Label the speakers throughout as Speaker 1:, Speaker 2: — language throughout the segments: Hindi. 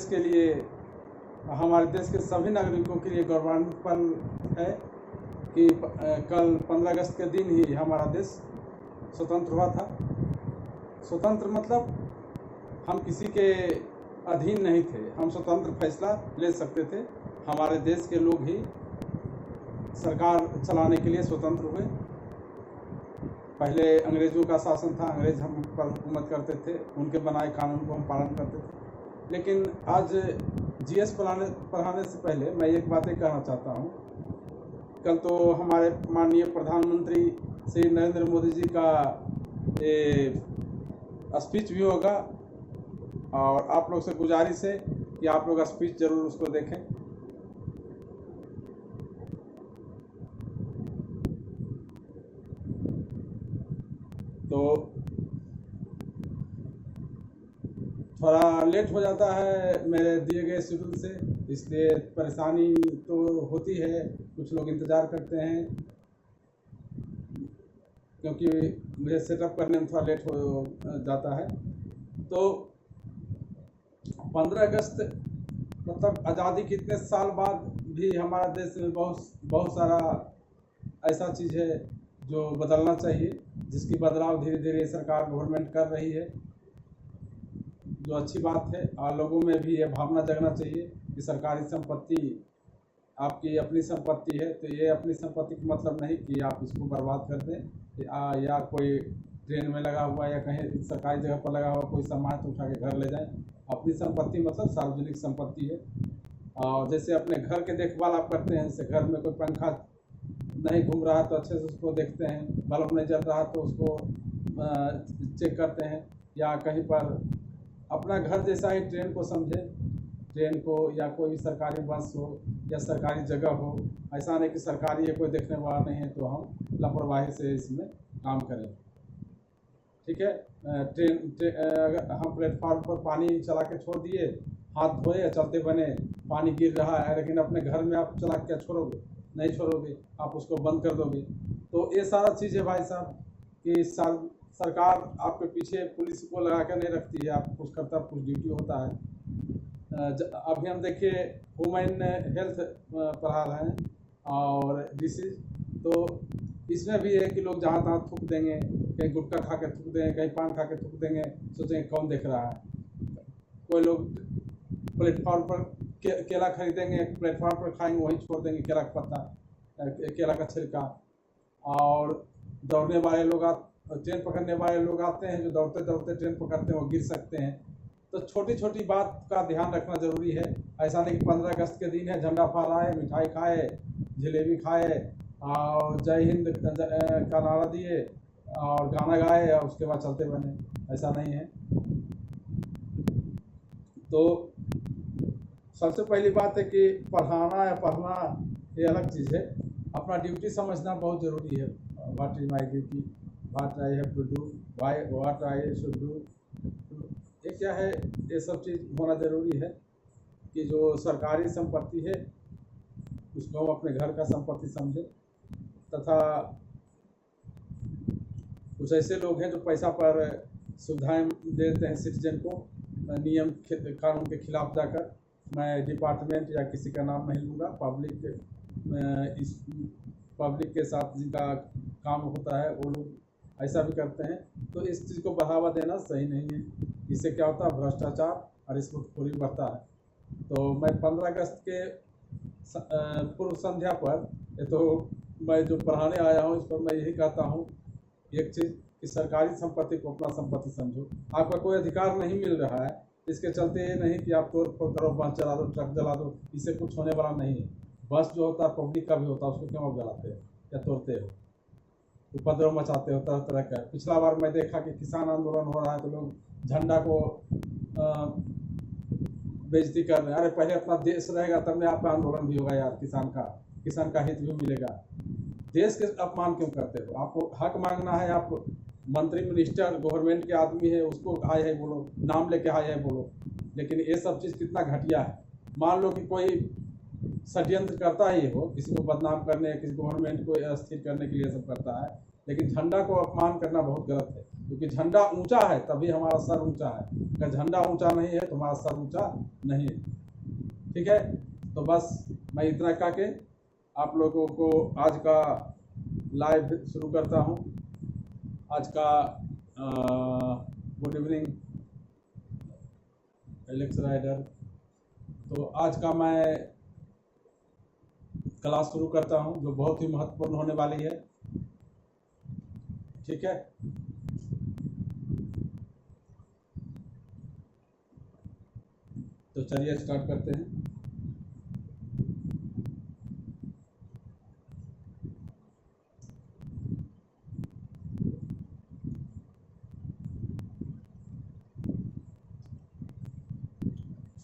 Speaker 1: देश के लिए, हमारे देश के सभी नागरिकों के लिए गौरवान्वित पल है कि कल 15 अगस्त के दिन ही हमारा देश स्वतंत्र हुआ था। स्वतंत्र मतलब हम किसी के अधीन नहीं थे, हम स्वतंत्र फैसला ले सकते थे। हमारे देश के लोग ही सरकार चलाने के लिए स्वतंत्र हुए। पहले अंग्रेज़ों का शासन था, अंग्रेज हम पर हुकूमत करते थे, उनके बनाए कानून को हम पालन करते थे। लेकिन आज जीएस पढ़ाने से पहले मैं एक बातें कहना चाहता हूँ। कल तो हमारे माननीय प्रधानमंत्री श्री नरेंद्र मोदी जी का स्पीच भी होगा और आप लोग से गुजारिश है कि आप लोग स्पीच जरूर उसको देखें। तो थोड़ा लेट हो जाता है मेरे दिए गए शेड्यूल से, इसलिए परेशानी तो होती है, कुछ लोग इंतज़ार करते हैं क्योंकि मुझे सेटअप करने में थोड़ा लेट हो जाता है। तो 15 अगस्त मतलब आज़ादी के इतने साल बाद भी हमारा देश में बहुत सारा ऐसा चीज़ है जो बदलना चाहिए, जिसकी बदलाव धीरे धीरे सरकार गवर्नमेंट कर रही है, जो अच्छी बात है। और लोगों में भी ये भावना जगना चाहिए कि सरकारी संपत्ति आपकी अपनी संपत्ति है, तो ये अपनी संपत्ति का मतलब नहीं कि आप इसको बर्बाद कर दें या कोई ट्रेन में लगा हुआ या कहीं सरकारी जगह पर लगा हुआ कोई सामान तो उठा के घर ले जाएं। अपनी संपत्ति मतलब सार्वजनिक संपत्ति है। और जैसे अपने घर के देखभाल आप करते हैं, जैसे घर में कोई पंखा नहीं घूम रहा तो अच्छे से उसको देखते हैं, बल्ब नहीं जल रहा तो उसको चेक करते हैं, या कहीं पर अपना घर जैसा ही ट्रेन को समझे, ट्रेन को या कोई सरकारी बस हो या सरकारी जगह हो। ऐसा नहीं कि सरकारी है कोई देखने वाला नहीं है तो हम लापरवाही से इसमें काम करें, ठीक है। अगर हम प्लेटफार्म पर पानी चला के छोड़ दिए, हाथ धोए चलते बने, पानी गिर रहा है, लेकिन अपने घर में आप चला के क्या छोड़ोगे? नहीं छोड़ोगे, आप उसको बंद कर दोगे। तो ये सारा चीज़ है भाई साहब कि सरकार आपके पीछे पुलिस को लगा कर नहीं रखती है, आप कुछ करता कुछ ड्यूटी होता है। अभी हम देखिए वुमेन हेल्थ पढ़ा रहे हैं और डिसीज, तो इसमें भी है कि लोग जहाँ तहाँ थूक देंगे, कहीं गुटखा खा के थूक देंगे, कहीं पान खा के थूक देंगे, सोचेंगे कौन देख रहा है। कोई लोग प्लेटफॉर्म पर केला खरीदेंगे, प्लेटफॉर्म पर खाएंगे, वहीं छोड़ देंगे केला का पत्ता, केला का छिलका। और दौड़ने वाले लोग ट्रेन पकड़ने वाले लोग आते हैं जो दौड़ते दौड़ते ट्रेन पकड़ते हैं, वो गिर सकते हैं। तो छोटी छोटी बात का ध्यान रखना ज़रूरी है। ऐसा नहीं कि 15 अगस्त के दिन है झंडा फहराए, मिठाई खाए, जलेबी खाए और जय हिंद का नारा दिए और गाना गाए और उसके बाद चलते बने, ऐसा नहीं है। तो सबसे पहली बात है कि पढ़ाना या पढ़ना ये अलग चीज़ है, अपना ड्यूटी समझना बहुत ज़रूरी है। What is my duty, what I have to do, what I should do, ये क्या है, ये सब चीज़ होना ज़रूरी है कि जो सरकारी संपत्ति है उसको हम अपने घर का संपत्ति समझें। तथा कुछ ऐसे लोग हैं जो पैसा पर सुविधाएं देते हैं सिटीजन को, नियम कानून के खिलाफ जाकर। मैं डिपार्टमेंट या किसी का नाम नहीं लूँगा, पब्लिक के साथ जिनका काम होता है वो लोग ऐसा भी करते हैं। तो इस चीज़ को बढ़ावा देना सही नहीं है। इससे क्या होता है, भ्रष्टाचार और रिश्वतखोरी बढ़ता है। तो मैं 15 अगस्त के पूर्व संध्या पर ये तो मैं जो पढ़ाने आया हूँ, इस पर मैं यही कहता हूँ एक चीज़ कि सरकारी संपत्ति को अपना संपत्ति समझो। आपका कोई अधिकार नहीं मिल रहा है, इसके चलते ये नहीं कि आप तोड़ फोड़ करो, बस चला दो, ट्रक जला दो, इससे कुछ होने वाला नहीं है। बस जो होता है पब्लिक का भी होता है, उसको क्यों आप जलाते हो या तोड़ते हो, उपद्रव मचाते हो तरह तरह का। पिछला बार मैं देखा कि किसान आंदोलन हो रहा है तो लोग झंडा को बेइज्जती कर रहे हैं। अरे पहले अपना देश रहेगा तब में आपका आंदोलन भी होगा यार, किसान का हित भी मिलेगा। देश के अपमान क्यों करते हो? आपको हक मांगना है, आप मंत्री मिनिस्टर गवर्नमेंट के आदमी है, उसको हाय है बोलो, नाम लेके हाय है बोलो। लेकिन ये सब चीज़ कितना घटिया है। मान लो कि कोई षड्यंत्र करता ही हो, किसी को बदनाम करने, किसी गवर्नमेंट को अस्थिर करने के लिए सब करता है, लेकिन झंडा को अपमान करना बहुत गलत है। क्योंकि झंडा ऊंचा है तभी हमारा सर ऊंचा है, अगर झंडा ऊंचा नहीं है तो हमारा सर ऊंचा नहीं है। ठीक है, तो बस मैं इतना कह के आप लोगों को आज का लाइव शुरू करता हूँ। आज का गुड इवनिंग एलेक्स राइडर। तो आज का मैं क्लास शुरू करता हूँ जो बहुत ही महत्वपूर्ण होने वाली है। ठीक है, तो चलिए स्टार्ट करते हैं।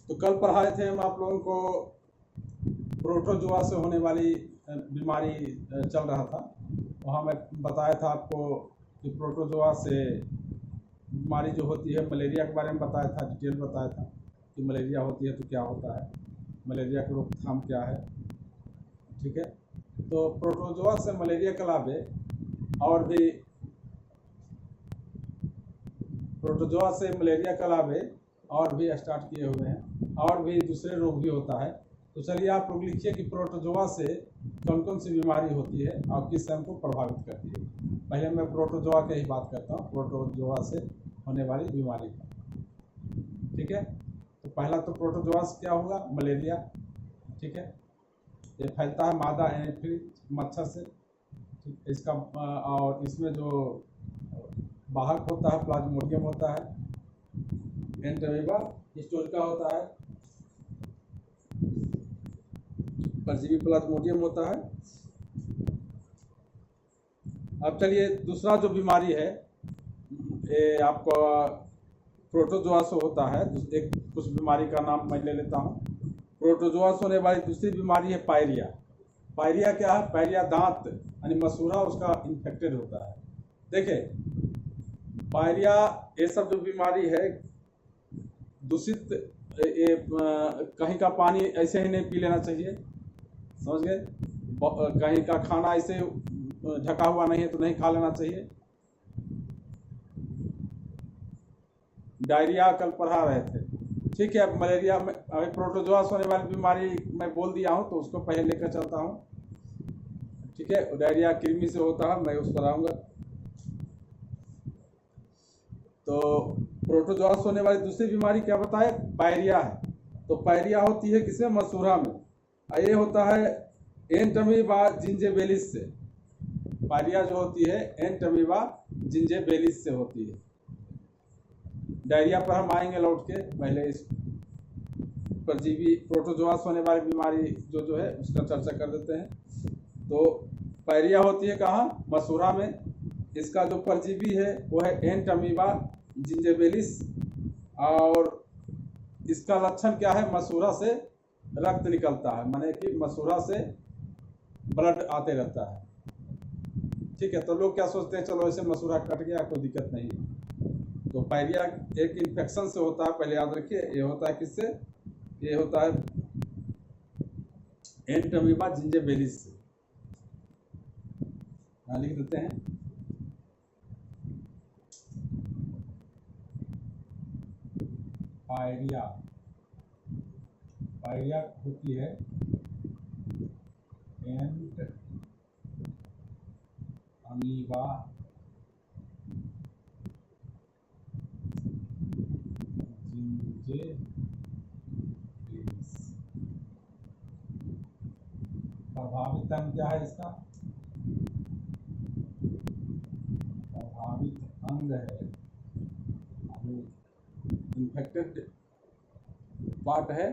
Speaker 1: तो कल पढ़ाए थे हम आप लोगों को प्रोटोजोआ से होने वाली बीमारी चल रहा था। वहाँ मैं बताया था आपको कि प्रोटोजोआ से बीमारी जो होती है, मलेरिया के बारे में बताया था, डिटेल बताया था कि मलेरिया होती है तो क्या होता है, मलेरिया की रोकथाम क्या है। ठीक है, तो प्रोटोजोआ से मलेरिया के अलावे और भी प्रोटोजोआ से मलेरिया के अलावे और भी स्टार्ट किए हुए हैं, और भी दूसरे रोग भी होता है। तो चलिए आप लोग लिखिए कि प्रोटोजोआ से कौन कौन सी बीमारी होती है और किस समय को प्रभावित करती है। पहले मैं प्रोटोजोआ की ही बात करता हूँ, प्रोटोजोआ से होने वाली बीमारी का। ठीक है, तो पहला तो प्रोटोजोआ से क्या होगा, मलेरिया। ठीक है, ये फैलता है मादा एनाफिलिस मच्छर से। ठीक, इसका और इसमें जो वाहक होता है प्लाज्मोडियम होता है, एंटमीबा हिस्टोरिका होता है, परजीवी प्लाज्मोडियम होता है। अब चलिए दूसरा जो बीमारी है ये आपका प्रोटोजोआ से होता है। एक कुछ बीमारी का नाम मैं ले लेता हूँ। प्रोटोजोआ से होने वाली दूसरी बीमारी है पायरिया। पायरिया क्या है, पायरिया दांत यानी मसूड़ा उसका इन्फेक्टेड होता है। देखिए पायरिया ये सब जो बीमारी है, दूषित कहीं का पानी ऐसे ही नहीं पी लेना चाहिए, समझ गए। कहीं का खाना ऐसे ढका हुआ नहीं है तो नहीं खा लेना चाहिए। डायरिया कल पढ़ा रहे थे। ठीक है, अब मलेरिया में अभी प्रोटोजोआ से होने वाली बीमारी मैं बोल दिया हूँ तो उसको पहले लेकर चलता हूँ। ठीक है, डायरिया कृमि से होता है, मैं उस पर आऊँगा। तो प्रोटोजोआ से होने वाली दूसरी बीमारी क्या बताए, पायरिया है। तो पायरिया होती है किसमें, मसूड़ा में। ये होता है एंटमीबा जिंजेबेलिस से। पायरिया जो होती है एंटमीबा जिंजेबेलिस से होती है। डायरिया पर हम आएंगे लौट के, पहले इस परजीवी प्रोटोजोआ से होने वाली बीमारी जो है उसका चर्चा कर देते हैं। तो पायरिया होती है कहाँ, मसूड़ा में। इसका जो परजीवी है वो है एंटमीबा जिंजेबेलिस, और इसका लक्षण क्या है, मसूड़ा से रक्त निकलता है, माने कि मसूड़ा से ब्लड आते रहता है। ठीक है, तो लोग क्या सोचते हैं, चलो ऐसे मसूड़ा कट गया कोई दिक्कत नहीं है। तो पायरिया एक इन्फेक्शन से होता है, पहले याद रखिए। ये होता है किससे, ये होता है एंटमीबा जिंजेबेलिस से। लिख देते हैं पायरिया। पायरिया होती है एंट अमीबा जिंजेबेलिस। प्रभावित अंग क्या है इसका, प्रभावित अंग है इन्फेक्टेड पार्ट है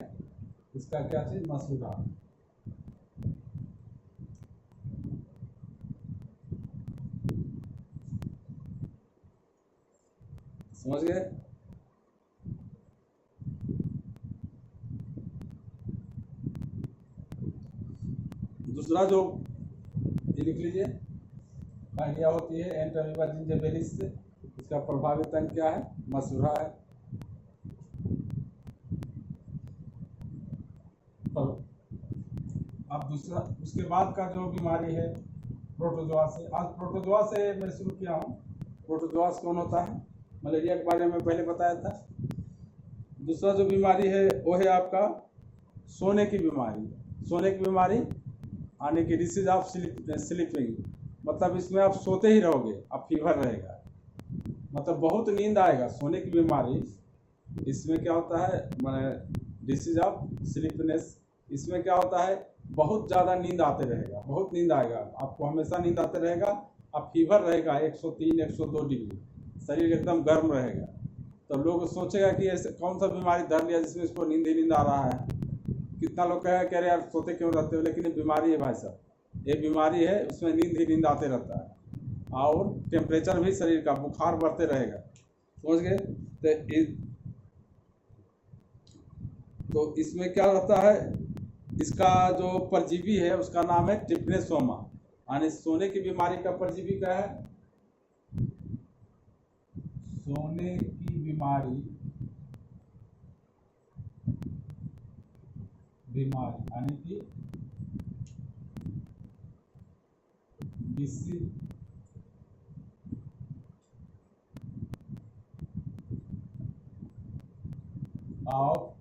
Speaker 1: इसका क्या चीज, मसूड़ा। समझ गए। दूसरा जो ये लिख लीजिए, पायरिया होती है एंटमीबा जिंजेबेलिस से। इसका प्रभावित अंग क्या है, मसूड़ा है। अब दूसरा उसके बाद का जो बीमारी है प्रोटोजोआ से, आज प्रोटोजोआ से मैं शुरू किया हूँ। प्रोटोजोआस कौन होता है, मलेरिया के बारे में पहले बताया था। दूसरा जो बीमारी है वो है आपका सोने की बीमारी। सोने की बीमारी यानी कि डिसीज ऑफ स्लीपिंग, मतलब इसमें आप सोते ही रहोगे, आप फीवर रहेगा, मतलब बहुत नींद आएगा। सोने की बीमारी इसमें क्या होता है, मैंने डिसीज ऑफ स्लीपनेस, इसमें क्या होता है, बहुत ज़्यादा नींद आते रहेगा, बहुत नींद आएगा आपको, हमेशा नींद आते रहेगा। अब फीवर रहेगा 103 102 डिग्री, शरीर एकदम गर्म रहेगा। तो लोग सोचेगा कि ऐसे कौन सा बीमारी धर लिया जिसमें इसको नींद ही नींद आ रहा है। कितना लोग कह रहे यार सोते क्यों रहते हो, लेकिन ये बीमारी है भाई साहब, ये बीमारी है, उसमें नींद ही नींद आते रहता है। और टेम्परेचर भी शरीर का, बुखार बढ़ते रहेगा, समझ गए। तो इसमें क्या रहता है, इसका जो परजीवी है उसका नाम है ट्रिपनेसोमा, यानी सोने की बीमारी का परजीवी क्या है, सोने की बीमारी यानी कि डिसीज ऑफ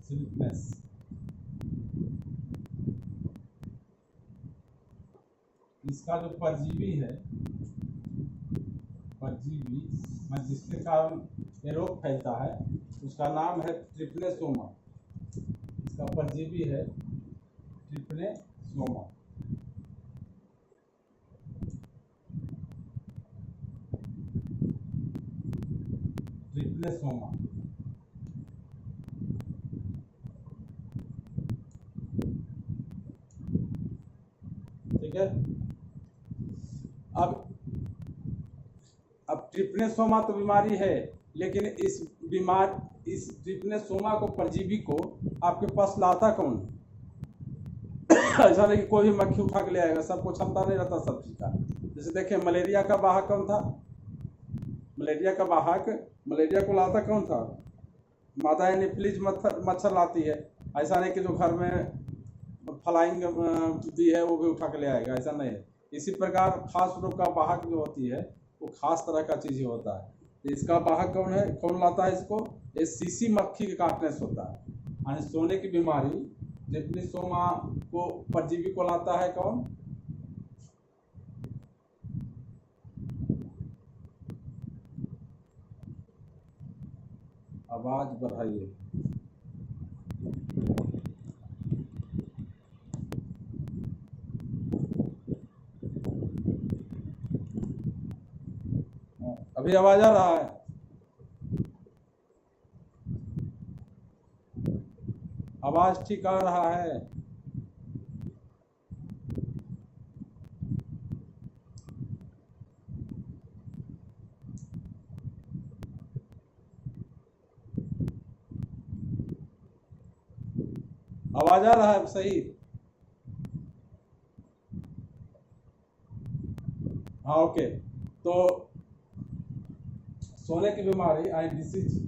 Speaker 1: स्लीपनेस। इसका जो परजीवी है, परजीवी जिसके कारण ये रोग फैलता है, उसका नाम है ट्रिपनेसोमा। इसका परजीवी है ट्रिपनेसोमा। ट्रिपनेसोमा ठीक है। अब ट्रिपनेसोमा तो बीमारी है, लेकिन इस ट्रिपनेसोमा को, परजीवी को आपके पास लाता कौन है? ऐसा नहीं कि कोई भी मक्खी उठा के ले आएगा, सबको क्षमता नहीं रहता सब चीज का। जैसे देखिए मलेरिया का वाहक कौन था, मलेरिया को लाता कौन था, मादा एनोफिलीज मच्छर लाती है। ऐसा नहीं कि जो घर में फ्लाइंग भी है वो भी उठा के ले आएगा, ऐसा नहीं है। इसी प्रकार खास रोग का वाहक जो होती है वो खास तरह का चीज ही होता है। तो इसका वाहक कौन है, कौन लाता है इसको, ये सीसी मक्खी के काटने से होता है। यानी सोने की बीमारी ट्रिपनेसोमा को, परजीवी को लाता है कौन, आवाज बढ़ाइए। अभी आवाज आ रहा है, आवाज ठीक आ रहा है। आवाज आ रहा है सही, हाँ ओके। तो सोने की बीमारी आई डिसीज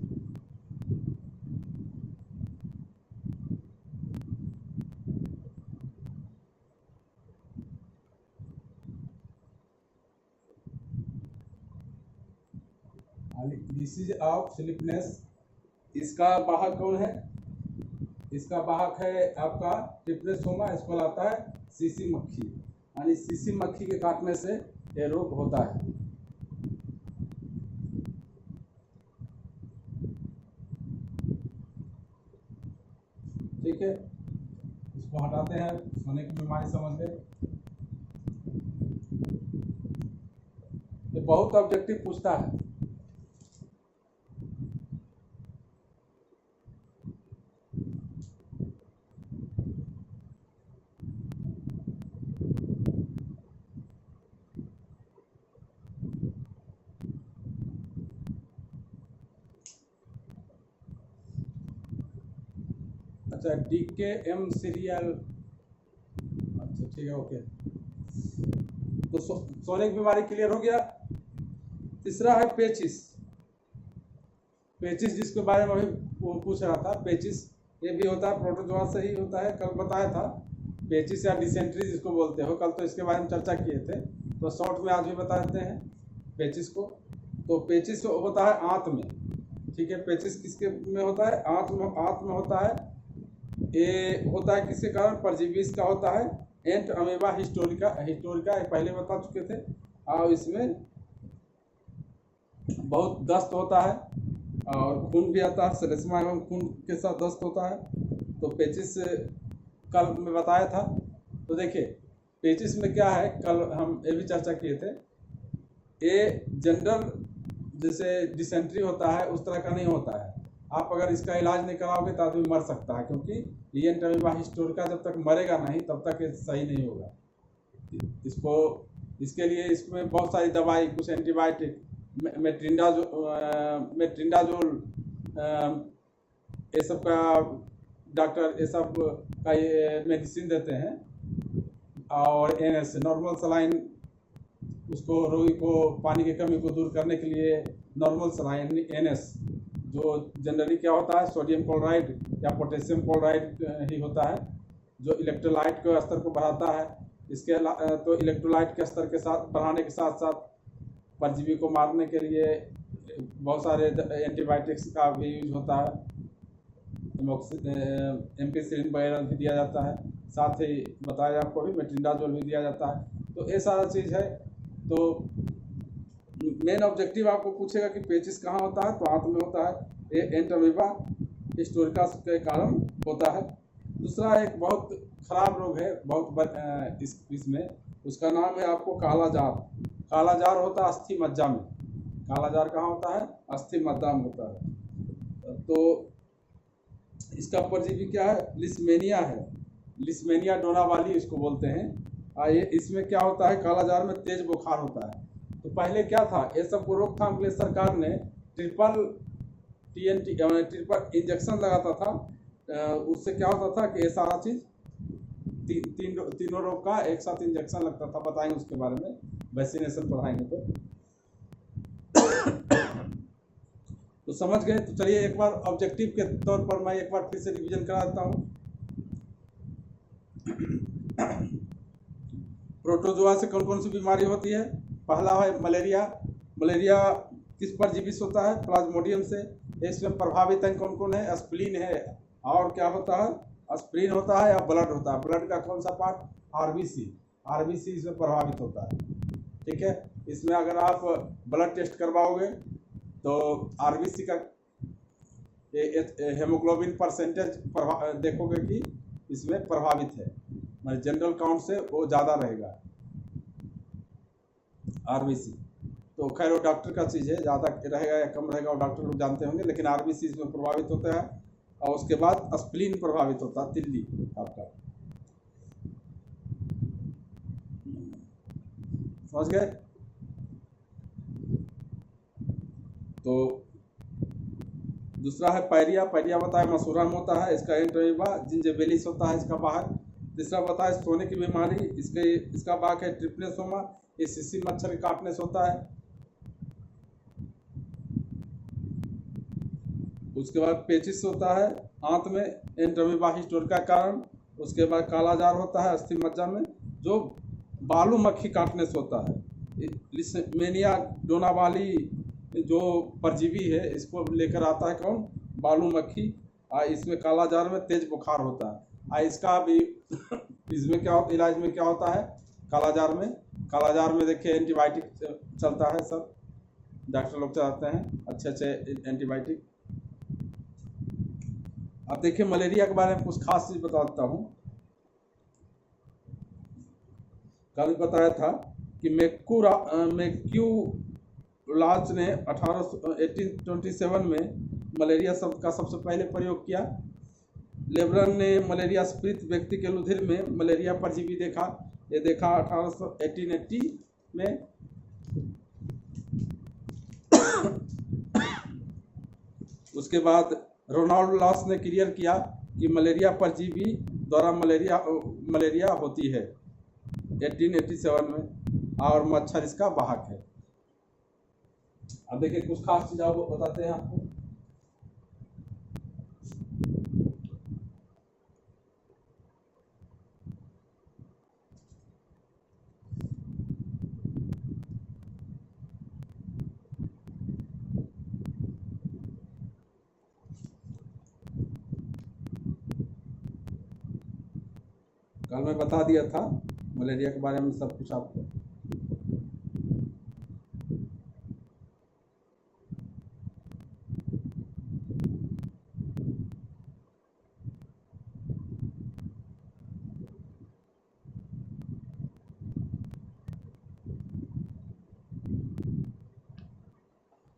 Speaker 1: ऑफ स्लीपनेस, इसका वाहक कौन है, इसका वाहक है आपका ट्रिपनेसोमा। इसको लाता है सीसी मक्खी, यानी सीसी मक्खी के काटने से ये रोग होता है। ठीक है, इसको हटाते हैं, सोने की बीमारी समझ गए। ये बहुत ऑब्जेक्टिव पूछता है। अच्छा, DKM सीरियल, अच्छा ठीक है ओके। तो सोने की बीमारी क्लियर हो गया। तीसरा है पेचिस। पेचिस जिसके बारे में अभी वो पूछ रहा था, पेचिस ये भी होता है, प्रोटोजोआ से ही होता है, कल बताया था। पेचिस या डिसेंट्री जिसको बोलते हो, कल तो इसके बारे में चर्चा किए थे, तो शॉर्ट में आज भी बता देते हैं। पेचिस को। तो पेचिस होता है आंत में, ठीक है। पेचिस किसके में होता है? आंत में होता है। ये होता है किसके कारण? परजीवी का होता है, एंट अमीबा हिस्टोरिका। पहले बता चुके थे। और इसमें बहुत दस्त होता है और खून भी आता है, श्लेष्मा एवं खून के साथ दस्त होता है। तो पेचिस कल मैं बताया था। तो देखिए पेचिस में क्या है, कल हम ये भी चर्चा किए थे। ये जनरल जैसे डिसेंट्री होता है उस तरह का नहीं होता है। आप अगर इसका इलाज नहीं कराओगे तो आदमी मर सकता है, क्योंकि ये एंटमीबा हिस्टोरिका जब तक मरेगा नहीं तब तक ये सही नहीं होगा। इसको इसके लिए इसमें बहुत सारी दवाई, कुछ एंटीबायोटिक, मेट्रिंडाजोल, ये सब का डॉक्टर ये सब का ये मेडिसिन देते हैं। और एनएस नॉर्मल सलाइन, उसको रोगी को पानी की कमी को दूर करने के लिए नॉर्मल सलाइन एनएस, जो जनरली क्या होता है सोडियम क्लोराइड या पोटेशियम क्लोराइड ही होता है, जो इलेक्ट्रोलाइट के स्तर को बढ़ाता है। इसके तो इलेक्ट्रोलाइट के स्तर के साथ बढ़ाने के साथ साथ परजीवी को मारने के लिए बहुत सारे एंटीबायोटिक्स का भी यूज होता है। एम्पिसिलिन वगैरह भी दिया जाता है, साथ ही बताया आपको भी मेट्रिंडाजोल भी दिया जाता है। तो ये सारा चीज़ है। तो मेन ऑब्जेक्टिव आपको पूछेगा कि पेचिस कहाँ होता है, तो आंत में होता है। ये एंटमीबा हिस्टोरिका के कारण होता है। दूसरा एक बहुत खराब रोग है, बहुत इसमें उसका नाम है आपको कालाजार। कालाजार होता है अस्थि मज्जा में। कालाजार कहाँ होता है? अस्थि मज्जा में होता है। तो इसका परजीवी क्या है? लिस्मेनिया है। लिस्मेनिया डोनावाली इसको बोलते हैं। ये इसमें क्या होता है? कालाजार में तेज बुखार होता है। तो पहले क्या था, ये सब को रोकथाम के लिए सरकार ने ट्रिपल इंजेक्शन लगाता था। उससे क्या होता था कि ये सारा चीज तीनों रोग का एक साथ इंजेक्शन लगता था। बताएंगे उसके बारे में, वैक्सीनेशन पढ़ाएंगे तो समझ गए। तो चलिए एक बार ऑब्जेक्टिव के तौर पर मैं एक बार फिर से रिवीजन करा देता हूँ। प्रोटोजोआ से कौन कौन सी बीमारी होती है? पहला है मलेरिया। मलेरिया किस परजीवी से होता है? प्लाज्मोडियम से। इसमें प्रभावित अंग कौन कौन है? स्प्लीन है, और क्या होता है? स्प्लीन होता है या ब्लड होता है। ब्लड का कौन सा पार्ट? आरबीसी। आरबीसी इसमें प्रभावित होता है, ठीक है। इसमें अगर आप ब्लड टेस्ट करवाओगे तो आरबीसी का हेमोग्लोबिन परसेंटेज देखोगे कि इसमें प्रभावित है, मतलब जनरल काउंट से वो ज़्यादा रहेगा आरबीसी। तो खैर वो डॉक्टर का चीज़ है, ज़्यादा रहेगा या कम रहेगा वो डॉक्टर लोग जानते होंगे, लेकिन आरबीसी इसमें प्रभावित होता है। और उसके बाद स्प्लीन प्रभावित होता है, तिल्ली आपका। समझ गए? तो दूसरा है पैरिया। पैरिया बताया मसूरा में होता है, इसका एंटमीबा जिंजिबिलिस होता है इसका बाहर। तीसरा बताया सोने की बीमारी, इसका बाग है ट्रिप्नेसोमा, ये सीसी मच्छर के काटने से होता है। उसके बाद पेचिस होता है आंत में एंटमीबा हिस्टोरिका कारण। उसके बाद कालाजार होता है अस्थि मज्जा में, जो बालू मक्खी काटने से होता है। लिस्मेनिया डोनावाली जो परजीवी है इसको लेकर आता है कौन? बालू मक्खी। इसमें कालाजार में तेज बुखार होता है। इसका भी इसमें क्या इलाज में क्या होता है? कालाजार में देखिए एंटीबायोटिक चलता है, सब डॉक्टर लोग चलाते हैं अच्छे अच्छे एंटीबायोटिक। अब देखिए मलेरिया के बारे में कुछ खास चीज बताता हूँ। कल बताया था कि मैक्यूलाज ने 1827 में मलेरिया शब्द का सबसे पहले प्रयोग किया। लेब्रन ने मलेरिया पीड़ित व्यक्ति के लुधिर में मलेरिया परजीवी देखा। ये देखा 1880 में। उसके बाद रोनाल्ड लॉस ने क्लियर किया कि मलेरिया परजीवी द्वारा मलेरिया होती है 1887 में, और मच्छर इसका वाहक है। अब देखिए कुछ खास चीज आपको बताते हैं आपको। कल मैं बता दिया था मलेरिया के बारे में सब कुछ आपको।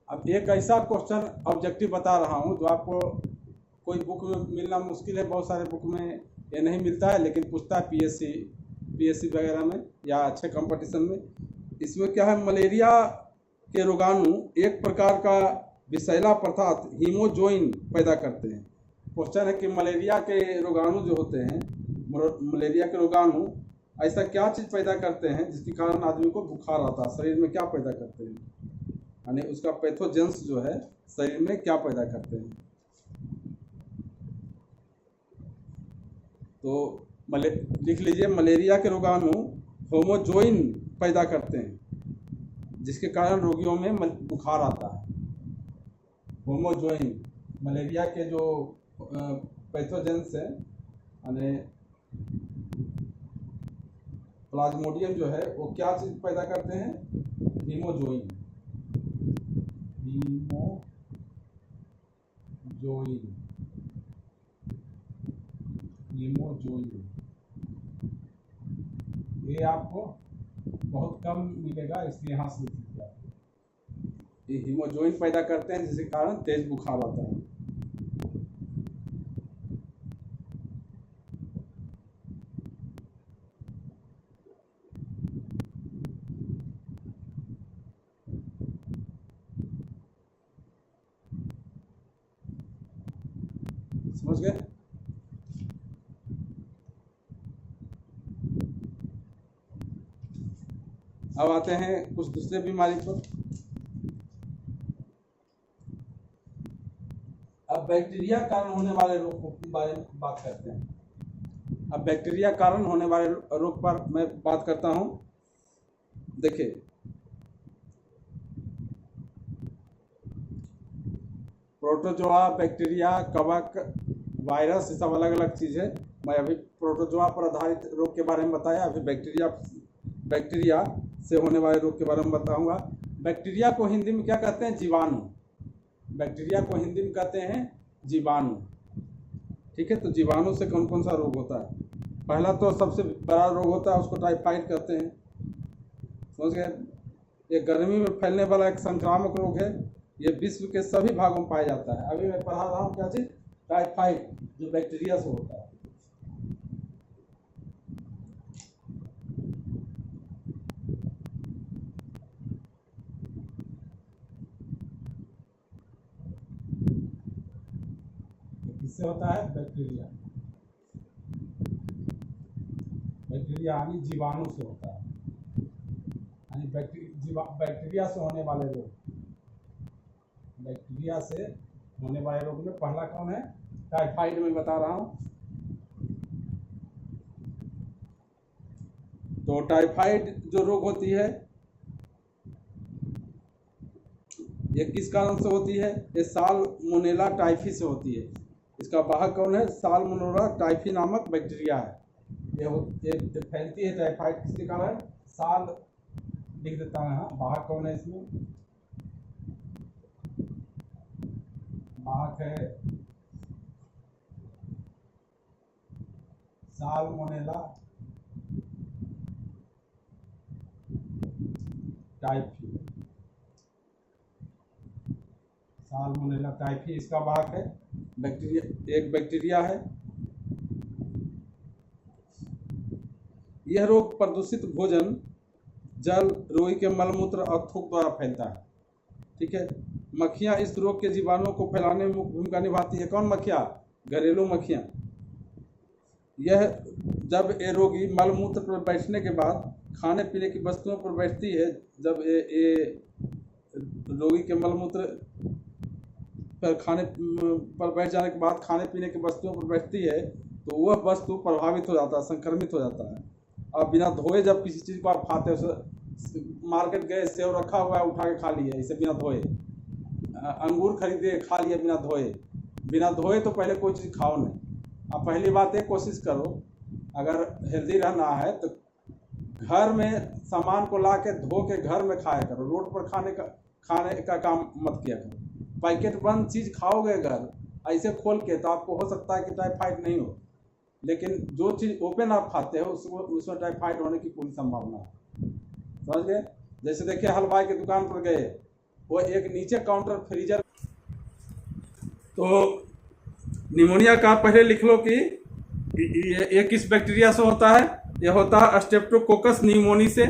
Speaker 1: अब एक ऐसा क्वेश्चन ऑब्जेक्टिव बता रहा हूँ जो आपको कोई बुक में मिलना मुश्किल है, बहुत सारे बुक में ये नहीं मिलता है, लेकिन पूछता है पीएससी वगैरह में या अच्छे कंपटीशन में। इसमें क्या है, मलेरिया के रोगाणु एक प्रकार का विषैला अर्थात हीमोजोइन पैदा करते हैं। क्वेश्चन है कि मलेरिया के रोगाणु जो होते हैं, मलेरिया के रोगाणु ऐसा क्या चीज़ पैदा करते हैं जिसके कारण आदमी को बुखार आता है, शरीर में क्या पैदा करते हैं, यानी उसका पैथोजेंस जो है शरीर में क्या पैदा करते हैं। तो लिख लीजिए, मलेरिया के रोगाणु होमोजोइन पैदा करते हैं जिसके कारण रोगियों में बुखार आता है। होमोजोइन मलेरिया के जो पैथोजेंस है, यानी प्लाज्मोडियम जो है वो क्या चीज़ पैदा करते हैं, हीमोजोइन। ये आपको बहुत कम मिलेगा, इसलिए यहाँ से लिख दिया। ये हीमोजोइन पैदा करते हैं जिसके कारण तेज बुखार आता है। समझ गए? अब आते हैं कुछ दूसरे बीमारी पर। अब बैक्टीरिया कारण होने वाले रोग के बारे में बात करते हैं। अब बैक्टीरिया कारण होने वाले रोग पर मैं बात करता हूं। देखिए, प्रोटोजोआ, बैक्टीरिया, कवक, वायरस, ये सब अलग अलग चीज़ है। मैं अभी प्रोटोजोआ पर आधारित रोग के बारे में बताया, अभी बैक्टीरिया से होने वाले रोग के बारे में बताऊंगा। बैक्टीरिया को हिंदी में क्या कहते हैं, जीवाणु। बैक्टीरिया को हिंदी में कहते हैं जीवाणु। ठीक है, तो जीवाणु से कौन कौन सा रोग होता है? पहला तो सबसे बड़ा रोग होता है, उसको टाइफाइड कहते हैं। समझ गए? ये गर्मी में फैलने वाला एक संक्रामक रोग है। ये विश्व के सभी भागों में पाया जाता है। अभी मैं पढ़ा रहा हूँ क्या चीज़, टाइफाइड, जो बैक्टीरिया से होता है। किससे होता है? बैक्टीरिया। बैक्टीरिया यानी जीवाणु से होता है, यानी बैक्टीरिया से होने वाले रोग। बैक्टीरिया से होने वाले रोग में पहला कौन है? टाइफाइड। में बता रहा हूं। तो टाइफाइड जो रोग होती है, ये किस कारण से होती है? ये साल्मोनेला टाइफी से होती है। इसका वाहक कौन है? साल्मोनेला टाइफी नामक बैक्टीरिया है। ये फैलती है टाइफाइड किसके कारण? साल लिख देता हूँ यहाँ। वाहक कौन है इसमें? वाहक है साल्मोनेला टाइफी। साल्मोनेला टाइफी इसका वाहक है। बैक्टीरिया, एक बैक्टीरिया है। यह रोग प्रदूषित भोजन, जल, रोगी के मलमूत्र और थूक द्वारा फैलता है। ठीक है। मक्खियाँ इस रोग के जीवाणुओं को फैलाने में मुख्य भूमिका निभाती है। कौन मक्खियाँ? घरेलू मक्खियाँ। यह जब ये रोगी मलमूत्र पर बैठने के बाद खाने पीने की वस्तुओं पर बैठती है, जब ये रोगी के मलमूत्र पर खाने पर बैठ जाने के बाद खाने पीने की वस्तुओं पर बैठती है, तो वह वस्तु प्रभावित हो जाता है, संक्रमित हो जाता है। अब बिना धोए जब किसी चीज़ को आप खाते हो, मार्केट गए, सेव रखा हुआ है, उठा के खा लिए इसे बिना धोए, अंगूर खरीदे खा लिए बिना धोए तो पहले कोई चीज़ खाओ नहीं। अब पहली बात है, कोशिश करो अगर हेल्दी रहना है तो घर में सामान को ला के धो के घर में खाया करो, रोड पर खाने का काम मत किया करो। पैकेट बंद चीज़ खाओगे घर ऐसे खोल के तो आपको हो सकता है कि टाइफाइड नहीं हो, लेकिन जो चीज़ ओपन आप खाते हो उसमें टाइफाइड होने की पूरी संभावना है। समझ गए? जैसे देखिए हलवाई की दुकान पर गए, वो एक नीचे काउंटर फ्रीजर, तो निमोनिया का पहले लिख लो कि ये किस बैक्टीरिया से होता है। ये होता है स्ट्रेप्टोकोकस न्यूमोनी से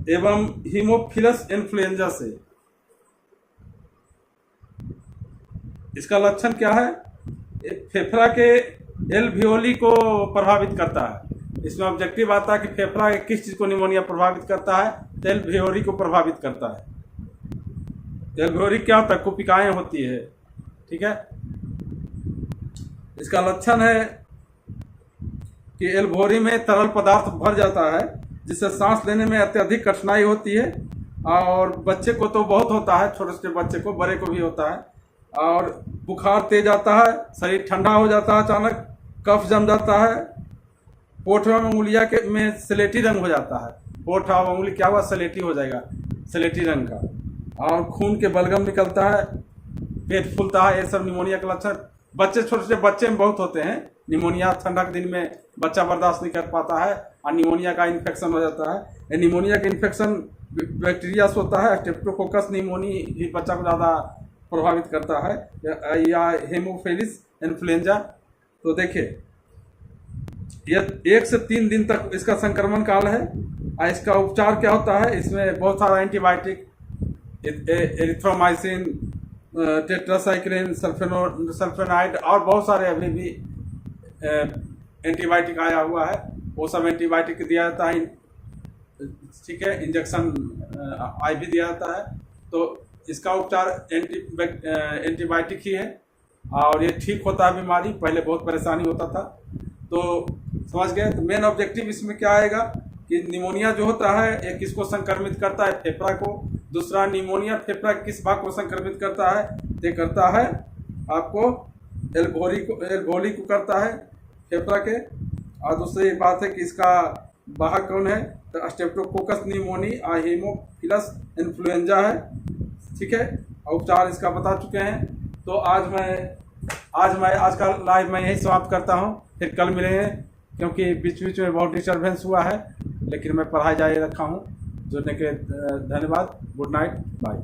Speaker 1: एवं हीमोफिलस इन्फ्लुएंजा से। इसका लक्षण क्या है? फेफड़ा के एल्वियोली को प्रभावित करता है। इसमें ऑब्जेक्टिव आता है कि फेफड़ा के किस चीज को निमोनिया प्रभावित करता है, तो एल्वियोली को प्रभावित करता है। एल्वियोली क्या होता है? कुपिकाएं होती है, ठीक है। इसका लक्षण है कि एल्वियोली में तरल पदार्थ भर जाता है, जिससे सांस लेने में अत्यधिक कठिनाई होती है। और बच्चे को तो बहुत होता है, छोटे छोटे बच्चे को, बड़े को भी होता है। और बुखार तेज आता है, शरीर ठंडा हो जाता है, अचानक कफ जम जाता है, होठ एवं उंगलिया के में स्लेटी रंग हो जाता है। होठ और उंगली क्या हुआ? स्लेटी हो जाएगा, स्लेटी रंग का। और खून के बलगम निकलता है, पेट फूलता है। ये सब निमोनिया का लक्षण बच्चे, छोटे छोटे बच्चे में बहुत होते हैं। निमोनिया ठंडा के दिन में बच्चा बर्दाश्त नहीं कर पाता है और निमोनिया का इन्फेक्शन हो जाता है। ये निमोनिया का इन्फेक्शन बैक्टीरिया से होता है। स्ट्रेप्टोकोकस निमोनी ही बच्चा को ज़्यादा प्रभावित करता है, या हेमोफिलस इन्फ्लुएंजा। तो देखिए ये 1 से 3 दिन तक इसका संक्रमण काल है। और इसका उपचार क्या होता है? इसमें बहुत सारा एंटीबायोटिक, एरिथ्रोमाइसिन, टेट्रासाइक्लिन, सल्फेनाइड और बहुत सारे अभी भी एंटीबायोटिक आया हुआ है। वो सब एंटीबायोटिक दिया जाता है, ठीक है। इंजेक्शन IV दिया जाता है। तो इसका उपचार एंटीबायोटिक ही है और ये ठीक होता है बीमारी। पहले बहुत परेशानी होता था, तो समझ गए। तो मेन ऑब्जेक्टिव इसमें क्या आएगा कि निमोनिया जो होता है ये किसको संक्रमित करता है? फेफड़ा को। दूसरा, निमोनिया फेफड़ा के किस भाग को संक्रमित करता है? ये करता है आपको एल्वियोली को करता है, फेफड़ा के। और दूसरी बात है कि इसका वाहक कौन है? तो स्ट्रेप्टोकोकस निमोनी और हीमोफिलस इन्फ्लुएंजा है, ठीक है। उपचार इसका बता चुके हैं। तो आज का लाइव मैं यही समाप्त करता हूँ। फिर कल मिलेंगे, क्योंकि बीच बीच में बहुत डिस्टर्बेंस हुआ है, लेकिन मैं पढ़ाई जारी रखा हूँ। जुड़ने के धन्यवाद। Good night, bye.